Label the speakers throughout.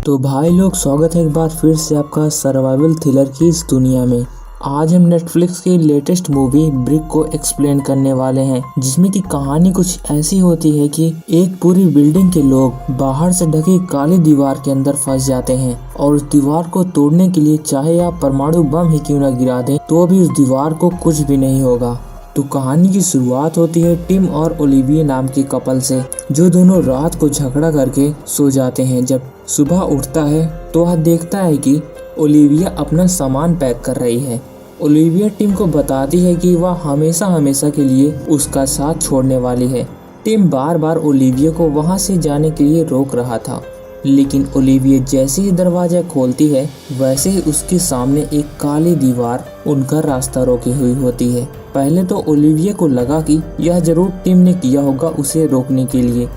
Speaker 1: तो भाई लोग, स्वागत है एक बार फिर से आपका सर्वाइवल थ्रिलर की इस दुनिया में। आज हम नेटफ्लिक्स की लेटेस्ट मूवी ब्रिक को एक्सप्लेन करने वाले हैं, जिसमें की कहानी कुछ ऐसी होती है कि एक पूरी बिल्डिंग के लोग बाहर से ढकी काली दीवार के अंदर फंस जाते हैं और उस दीवार को तोड़ने के लिए चाहे आप परमाणु बम ही क्यों न गिरा दें तो भी उस दीवार को कुछ भी नहीं होगा। तो कहानी की शुरुआत होती है टिम और ओलिविया नाम के कपल से, जो दोनों रात को झगड़ा करके सो जाते हैं। जब सुबह उठता है तो वह देखता है कि ओलिविया अपना सामान पैक कर रही है। ओलिविया टिम को बताती है कि वह हमेशा हमेशा के लिए उसका साथ छोड़ने वाली है। टिम बार बार ओलिविया को वहां से जाने के लिए रोक रहा था, लेकिन ओलिविया जैसे ही दरवाजा खोलती है वैसे ही उसके सामने एक काली दीवार उनका रास्ता रोके हुई होती है। पहले तो ओलिविया को लगा कि यह जरूर टिम ने किया होगा उसे रोकने के लिए,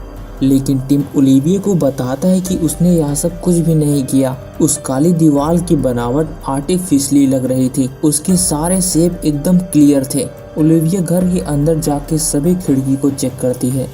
Speaker 1: लेकिन टिम ओलिविया को बताता है कि उसने यह सब कुछ भी नहीं किया। उस काली दीवार की बनावट आर्टिफिशियली लग रही थी, उसके सारे शेप एकदम क्लियर थे। ओलिविया घर के अंदर जाके सभी खिड़की को चेक करती है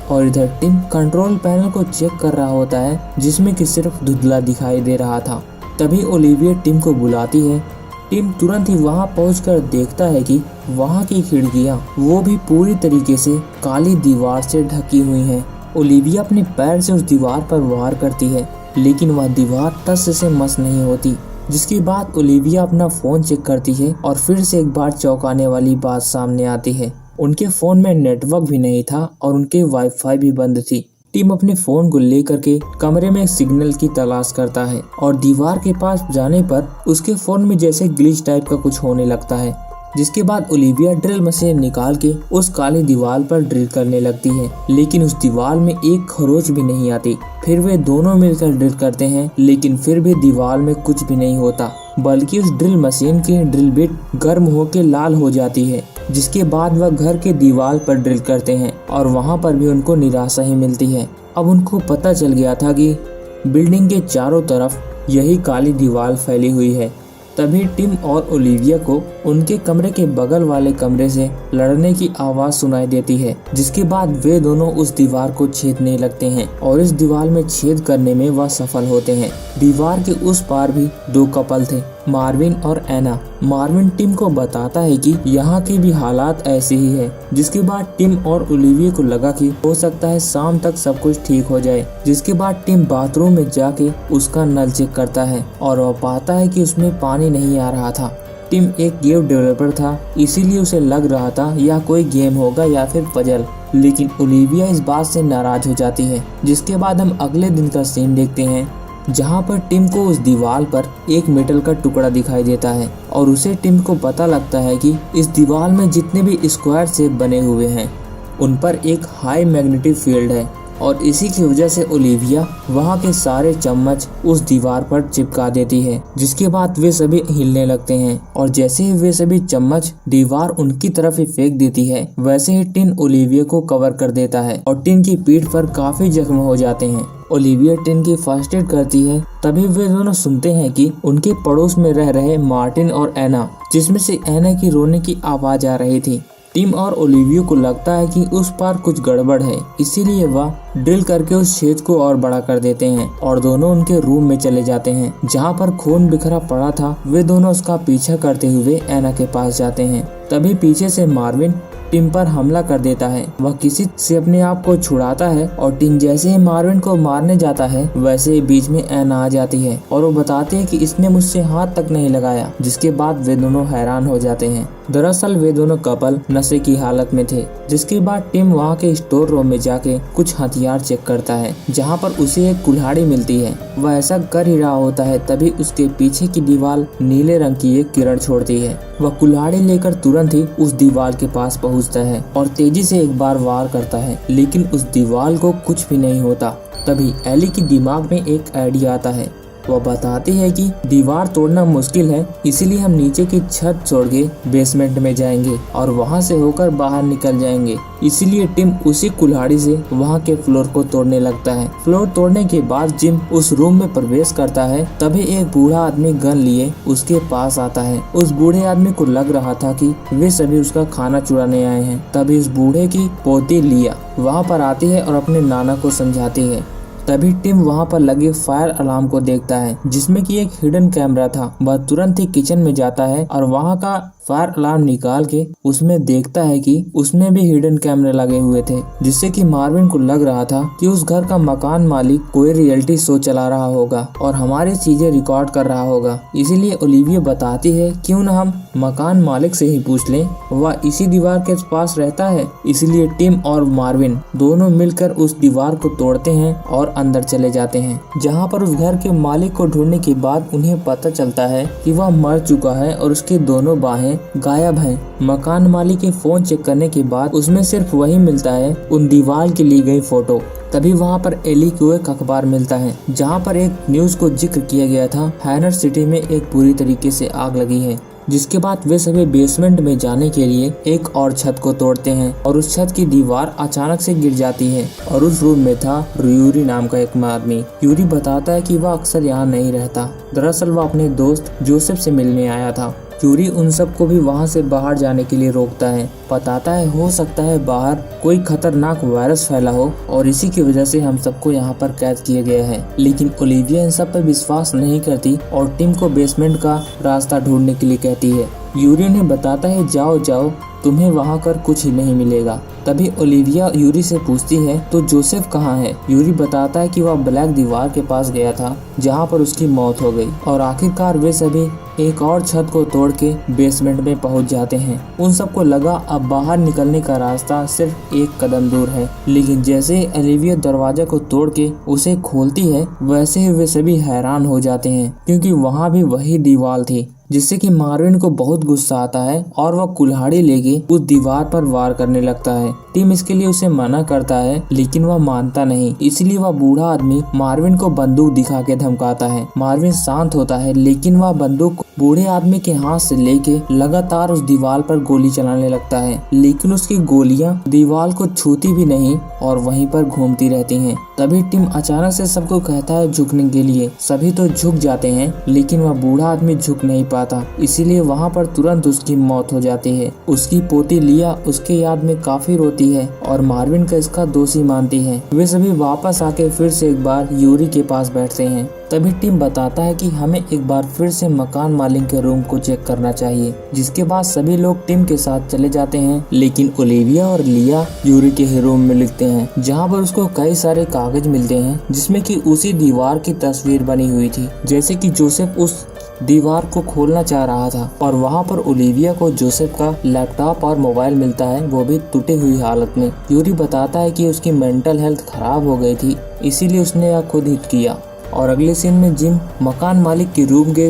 Speaker 1: और इधर टिम कंट्रोल पैनल को चेक कर रहा होता है, जिसमें कि सिर्फ धुंधला दिखाई दे रहा था। तभी ओलिविया टिम को बुलाती है। टिम तुरंत ही वहां पहुंचकर देखता है कि वहां की खिड़कियां वो भी पूरी तरीके से काली दीवार से ढकी हुई हैं। ओलिविया अपने पैर से उस दीवार पर वार करती है, लेकिन वह दीवार टस से मस नहीं होती। जिसके बाद ओलिविया अपना फोन चेक करती है और फिर से एक बार चौंकाने वाली बात सामने आती है। उनके फोन में नेटवर्क भी नहीं था और उनके वाईफाई भी बंद थी। टिम अपने फोन को लेकर के कमरे में सिग्नल की तलाश करता है और दीवार के पास जाने पर उसके फोन में जैसे ग्लिच टाइप का कुछ होने लगता है। जिसके बाद ओलिविया ड्रिल मशीन निकाल के उस काली दीवार पर ड्रिल करने लगती है, लेकिन उस दीवार में एक खरोच भी नहीं आती। फिर वे दोनों मिलकर ड्रिल करते हैं, लेकिन फिर भी दीवार में कुछ भी नहीं होता, बल्कि उस ड्रिल मशीन की ड्रिल बिट गर्म होकर लाल हो जाती है। जिसके बाद वह घर के दीवार पर ड्रिल करते हैं और वहां पर भी उनको निराशा ही मिलती है। अब उनको पता चल गया था कि बिल्डिंग के चारों तरफ यही काली दीवार फैली हुई है। तभी टिम और ओलिविया को उनके कमरे के बगल वाले कमरे से लड़ने की आवाज सुनाई देती है। जिसके बाद वे दोनों उस दीवार को छेदने लगते हैं और इस दीवार में छेद करने में वह सफल होते हैं। दीवार के उस पार भी दो कपल थे, मार्विन और एना। मार्विन टिम को बताता है कि यहाँ की भी हालात ऐसी ही है। जिसके बाद टिम और ओलिविया को लगा कि हो सकता है शाम तक सब कुछ ठीक हो जाए। जिसके बाद टिम बाथरूम में जाके उसका नल चेक करता है और वह पाता है कि उसमें पानी नहीं आ रहा था। टिम एक गेम डेवलपर था, इसीलिए उसे लग रहा था यह कोई गेम होगा या फिर पजल, लेकिन ओलिविया इस बात से नाराज हो जाती है। जिसके बाद हम अगले दिन का सीन देखते हैं, जहाँ पर टिम को उस दीवार पर एक मेटल का टुकड़ा दिखाई देता है और उसे टिम को पता लगता है कि इस दीवार में जितने भी स्क्वायर शेप बने हुए हैं उन पर एक हाई मैग्नेटिक फील्ड है और इसी की वजह से ओलिविया वहाँ के सारे चम्मच उस दीवार पर चिपका देती है। जिसके बाद वे सभी हिलने लगते हैं और जैसे ही वे सभी चम्मच दीवार उनकी तरफ ही फेंक देती है, वैसे ही टिन ओलिविया को कवर कर देता है और टिन की पीठ पर काफी जख्म हो जाते हैं। ओलिविया टिन की फर्स्ट एड करती है। तभी वे दोनों सुनते हैं कि उनके पड़ोस में रह रहे मार्टिन और एना, जिसमें से एना की रोने की आवाज आ रही थी। टिम और ओलिविया को लगता है कि उस पार कुछ गड़बड़ है, इसीलिए वह ड्रिल करके उस छेद को और बड़ा कर देते हैं और दोनों उनके रूम में चले जाते हैं, जहां पर खून बिखरा पड़ा था। वे दोनों उसका पीछा करते हुए एना के पास जाते हैं। तभी पीछे से मार्विन टिम पर हमला कर देता है। वह किसी से अपने आप को छुड़ाता है और टिम जैसे ही मार्विन को मारने जाता है, वैसे ही बीच में एना आ जाती है और वो बताती है कि इसने मुझसे हाथ तक नहीं लगाया। जिसके बाद वे दोनों हैरान हो जाते हैं। दरअसल वे दोनों कपल नशे की हालत में थे। जिसके बाद टिम वहाँ के स्टोर रूम में जाके कुछ हथियार चेक करता है, जहाँ पर उसे एक कुल्हाड़ी मिलती है। वह ऐसा कर ही रहा होता है, तभी उसके पीछे की दीवार नीले रंग की एक किरण छोड़ती है। वह कुल्हाड़ी लेकर तुरंत ही उस दीवार के पास पहुँचता है और तेजी से एक बार वार करता है, लेकिन उस दीवार को कुछ भी नहीं होता। तभी एली के दिमाग में एक आइडिया आता है। वह बताती है कि दीवार तोड़ना मुश्किल है, इसीलिए हम नीचे की छत छोड़ के बेसमेंट में जाएंगे और वहां से होकर बाहर निकल जाएंगे। इसीलिए टिम उसी कुल्हाड़ी से वहां के फ्लोर को तोड़ने लगता है। फ्लोर तोड़ने के बाद जिम उस रूम में प्रवेश करता है। तभी एक बूढ़ा आदमी गन लिए उसके पास आता है। उस बूढ़े आदमी को लग रहा था कि वे सभी उसका खाना चुराने आए हैं। तभी उस बूढ़े की पोती लिया वहाँ पर आती है और अपने नाना को समझाती है तभी टिम वहाँ पर लगे फायर अलार्म को देखता है जिसमें कि एक हिडन कैमरा था। वह तुरंत ही किचन में जाता है और वहाँ का फायर अलार्म निकाल के उसमें देखता है कि उसमें भी हिडन कैमरे लगे हुए थे, जिससे कि मार्विन को लग रहा था कि उस घर का मकान मालिक कोई रियलिटी शो चला रहा होगा और हमारी चीजें रिकॉर्ड कर रहा होगा। इसीलिए ओलिविया बताती है क्यों न हम मकान मालिक से ही पूछ लें, वह इसी दीवार के पास रहता है। इसलिए टिम और मार्विन दोनों मिलकर उस दीवार को तोड़ते हैं और अंदर चले जाते हैं, जहाँ पर उस घर के मालिक को ढूंढने के बाद उन्हें पता चलता है कि वह मर चुका है और उसकी दोनों बाहें गायब हैं। मकान मालिक के फोन चेक करने के बाद उसमें सिर्फ वही मिलता है, उन दीवार की ली गई फोटो। तभी वहाँ पर एली को एक अखबार मिलता है जहाँ पर एक न्यूज को जिक्र किया गया था, हैनर सिटी में एक पूरी तरीके से आग लगी है। जिसके बाद वे सभी बेसमेंट में जाने के लिए एक और छत को तोड़ते हैं और उस छत की दीवार अचानक से गिर जाती है और उस रूम में था यूरी नाम का एक आदमी। यूरी बताता है कि वह अक्सर यहाँ नहीं रहता, दरअसल वह अपने दोस्त जोसेफ से मिलने आया था। यूरी उन सबको भी वहां से बाहर जाने के लिए रोकता है, बताता है हो सकता है बाहर कोई खतरनाक वायरस फैला हो और इसी की वजह से हम सबको यहाँ पर कैद किए गए हैं। लेकिन ओलिविया इन सब पर विश्वास नहीं करती और टिम को बेसमेंट का रास्ता ढूंढने के लिए कहती है। यूरी ने बताता है जाओ जाओ, तुम्हें वहाँ कर कुछ ही नहीं मिलेगा। तभी ओलिविया यूरी से पूछती है तो जोसेफ कहाँ है। यूरी बताता है कि वह ब्लैक दीवार के पास गया था जहाँ पर उसकी मौत हो गई और आखिरकार वे सभी एक और छत को तोड़ के बेसमेंट में पहुंच जाते हैं। उन सबको लगा अब बाहर निकलने का रास्ता सिर्फ एक कदम दूर है, लेकिन जैसे ही ओलिविया दरवाजा को तोड़ के उसे खोलती है वैसे ही वे सभी हैरान हो जाते हैं क्योंकि वहाँ भी वही दीवार थी, जिससे कि मार्विन को बहुत गुस्सा आता है और वह कुल्हाड़ी लेके उस दीवार पर वार करने लगता है। टिम इसके लिए उसे मना करता है लेकिन वह मानता नहीं, इसलिए वह बूढ़ा आदमी मार्विन को बंदूक दिखा के धमकाता है। मार्विन शांत होता है लेकिन वह बंदूक बूढ़े आदमी के हाथ से लेके लगातार उस दीवार पर गोली चलाने लगता है, लेकिन उसकी गोलियां दीवार को छूती भी नहीं और वहीं पर घूमती रहती हैं। तभी टिम अचानक से सबको कहता है झुकने के लिए। सभी तो झुक जाते हैं लेकिन वह बूढ़ा आदमी झुक नहीं पाता, इसीलिए वहाँ पर तुरंत उसकी मौत हो जाती है। उसकी पोती लिया उसके याद में काफी रोती है और मार्विन का इसका दोषी मानती है। वे सभी वापस आके फिर से एक बार यूरी के पास बैठते हैं। तभी टिम बताता है कि हमें एक बार फिर से मकान मालिक के रूम को चेक करना चाहिए, जिसके बाद सभी लोग टिम के साथ चले जाते हैं। लेकिन ओलिविया और लिया यूरी के रूम में लिखते हैं जहाँ पर उसको कई सारे कागज मिलते हैं जिसमें कि उसी दीवार की तस्वीर बनी हुई थी, जैसे कि जोसेफ उस दीवार को खोलना चाह रहा था। और वहाँ पर ओलिविया को जोसेफ का लैपटॉप और मोबाइल मिलता है, वो भी टूटी हुई हालत में। यूरी बताता है कि उसकी मेंटल हेल्थ खराब हो गई थी, इसीलिए उसने यह खुद हिट किया। और अगले सीन में जिम मकान मालिक के रूम के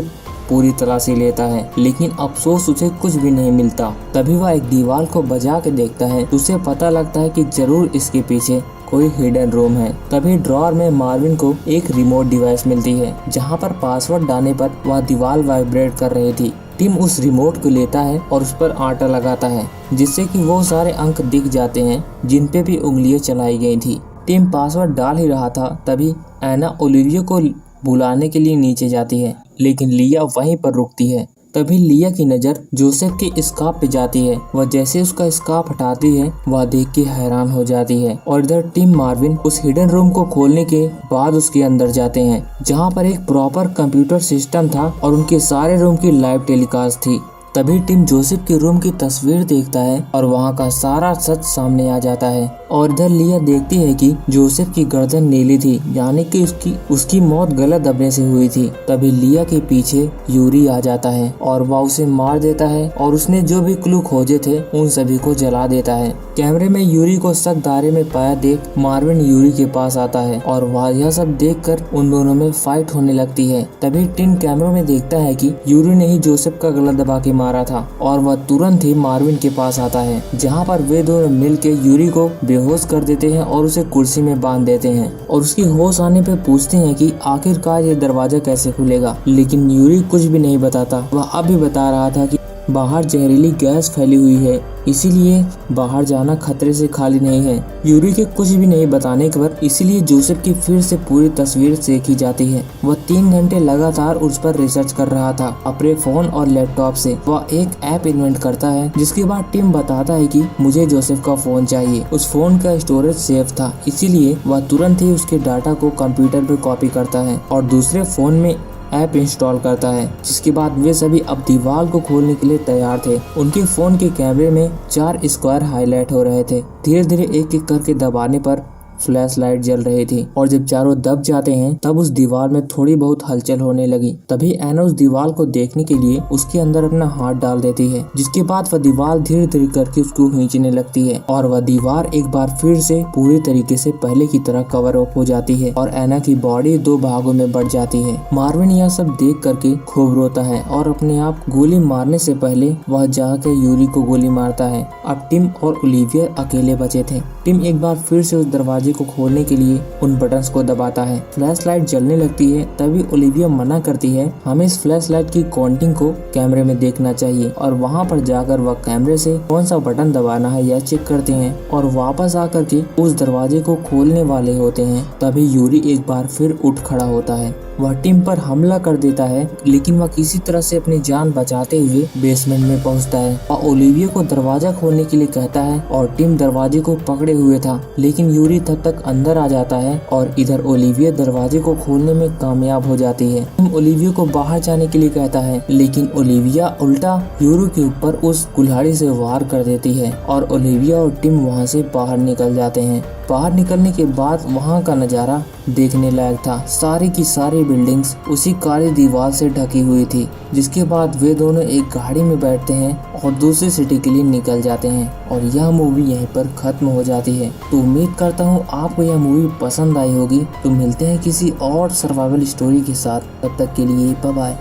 Speaker 1: पूरी तलाशी लेता है, लेकिन अफसोस उसे कुछ भी नहीं मिलता। तभी वह एक दीवार को बजा के देखता है, उसे पता लगता है कि जरूर इसके पीछे कोई हिडन रूम है। तभी ड्रॉअर में मार्विन को एक रिमोट डिवाइस मिलती है जहां पर पासवर्ड डालने पर वह दीवार वाइब्रेट कर रही थी। टिम उस रिमोट को लेता है और उस पर आटा लगाता है, जिससे कि वो सारे अंक दिख जाते हैं जिन पे भी उंगलियां चलाई गई थी। टिम पासवर्ड डाल ही रहा था तभी एना ओलिविया को बुलाने के लिए नीचे जाती है, लेकिन लिया वहीं पर रुकती है। तभी लिया की नज़र जोसेफ के स्कार्फ पे जाती है। वह जैसे उसका स्कार्फ हटाती है वह देख के हैरान हो जाती है और इधर टिम मार्विन उस हिडन रूम को खोलने के बाद उसके अंदर जाते हैं जहां पर एक प्रॉपर कंप्यूटर सिस्टम था और उनके सारे रूम की लाइव टेलीकास्ट थी। तभी टिम जोसेफ के रूम की तस्वीर देखता है और वहाँ का सारा सच सामने आ जाता है। और इधर लिया देखती है कि जोसेफ की गर्दन नीली थी, यानी कि उसकी मौत गलत दबने से हुई थी। तभी लिया के पीछे यूरी आ जाता है और वह उसे मार देता है और उसने जो भी क्लू खोजे थे उन सभी को जला देता है। कैमरे में यूरी को सख्त दायरे में पाया देख मार्विन यूरी के पास आता है और वह यह सब देखकर उन दोनों में फाइट होने लगती है। तभी टिम कैमरों में देखता है कि यूरी ने ही जोसेफ का गला दबा के मारा था और वह तुरंत ही मार्विन के पास आता है, जहाँ पर वे दोनों मिलके यूरी को बेहोश कर देते हैं और उसे कुर्सी में बांध देते हैं। और उसकी होश आने पे पूछते हैं कि आखिरकार ये दरवाजा कैसे खुलेगा, लेकिन यूरी कुछ भी नहीं बताता। वह अब भी बता रहा था कि बाहर जहरीली गैस फैली हुई है, इसीलिए बाहर जाना खतरे से खाली नहीं है। यूरी के कुछ भी नहीं बताने पर इसीलिए जोसेफ की फिर से पूरी तस्वीर देखी जाती है। वह 3 घंटे लगातार उस पर रिसर्च कर रहा था। अपने फोन और लैपटॉप से वह एक ऐप इन्वेंट करता है, जिसके बाद टिम बताता है कि मुझे जोसेफ का फोन चाहिए। उस फोन का स्टोरेज सेफ था, इसीलिए वह तुरंत ही उसके डाटा को कंप्यूटर पर कॉपी करता है और दूसरे फोन में ऐप इंस्टॉल करता है। जिसके बाद वे सभी अब दीवार को खोलने के लिए तैयार थे। उनके फोन के कैमरे में 4 स्क्वायर हाईलाइट हो रहे थे। धीरे धीरे एक एक करके दबाने पर फ्लैश लाइट जल रही थी और जब चारों दब जाते हैं तब उस दीवार में थोड़ी बहुत हलचल होने लगी। तभी एना उस दीवार को देखने के लिए उसके अंदर अपना हाथ डाल देती है, जिसके बाद वह दीवार धीरे धीरे करके उसको खींचने लगती है और वह दीवार एक बार फिर से पूरी तरीके से पहले की तरह कवर अप हो जाती है और एना की बॉडी 2 भागों में बढ़ जाती है। मार्विन यह सब देख करके खूब रोता है और अपने आप गोली मारने से पहले वह जाकर यूरी को गोली मारता है। अब टिम और ओलिविया अकेले बचे थे। टिम एक बार फिर से उस दरवाजे को खोलने के लिए उन बटन्स को दबाता है। फ्लैश लाइट जलने लगती है। तभी ओलिविया मना करती है, हमें इस फ्लैश लाइट की काउंटिंग को कैमरे में देखना चाहिए और वहाँ पर जाकर वह कैमरे से कौन सा बटन दबाना है यह चेक करते हैं और वापस आकर के उस दरवाजे को खोलने वाले होते हैं। तभी यूरी एक बार फिर उठ खड़ा होता है। वह टिम पर हमला कर देता है, लेकिन वह किसी तरह से अपनी जान बचाते हुए बेसमेंट में पहुंचता है और ओलिविया को दरवाजा खोलने के लिए कहता है और टिम दरवाजे को पकड़े हुए था, लेकिन यूरी तब तक अंदर आ जाता है और इधर ओलिविया दरवाजे को खोलने में कामयाब हो जाती है। टिम ओलिविया को बाहर जाने के लिए कहता है, लेकिन ओलिविया उल्टा यूरी के ऊपर उस कुल्हाड़ी से वार कर देती है और ओलिविया और टिम वहाँ से बाहर निकल जाते हैं। बाहर निकलने के बाद वहाँ का नज़ारा देखने लायक था। सारी की सारी बिल्डिंग्स उसी काली दीवार से ढकी हुई थी। जिसके बाद वे दोनों एक गाड़ी में बैठते हैं और दूसरी सिटी के लिए निकल जाते हैं और यह मूवी यहीं पर खत्म हो जाती है। तो उम्मीद करता हूँ आपको यह मूवी पसंद आई होगी। तो मिलते हैं किसी और सर्वाइवल स्टोरी के साथ, तब तक के लिए बाय बाय।